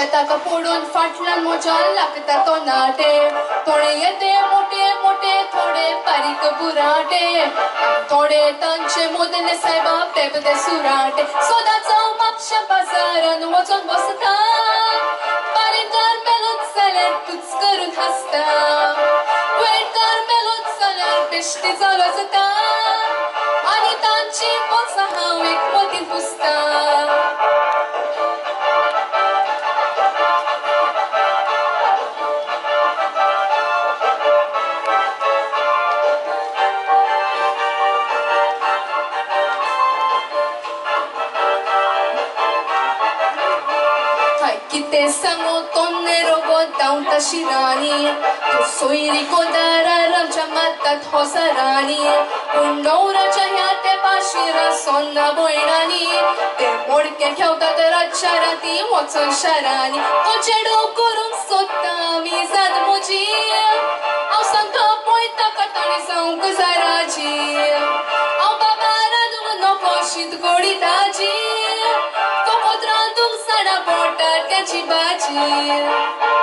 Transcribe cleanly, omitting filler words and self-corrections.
शेताक पडून फाटल्यान म्हज्या लागता तो नाटे थोडे येते मोठे मोठे थोडे बारीक बुराटे थोडे तांचे मोदने सायबा पेबदे सुराटे सोदाचो म्हापशा बाजारान वचून बसता बारीकार मेलोच जाल्यार तूच करून हासता वेळकार मेलोच जाल्यार बेश्टी जालो जाता आनी तांची बोसां हांव एक मतीन पुसता Te sango tonnero goddaunta shirani tu soiri kodara ramcha matat hosarani unnaura chayate bashira sonna boinani te modke khevtat racharati wachon sharani to chedo kurun sotta mi zad muji au santa poita katani saung zaraji au babara du no poshit godi daji to podrandu sada bota त्याची बाजी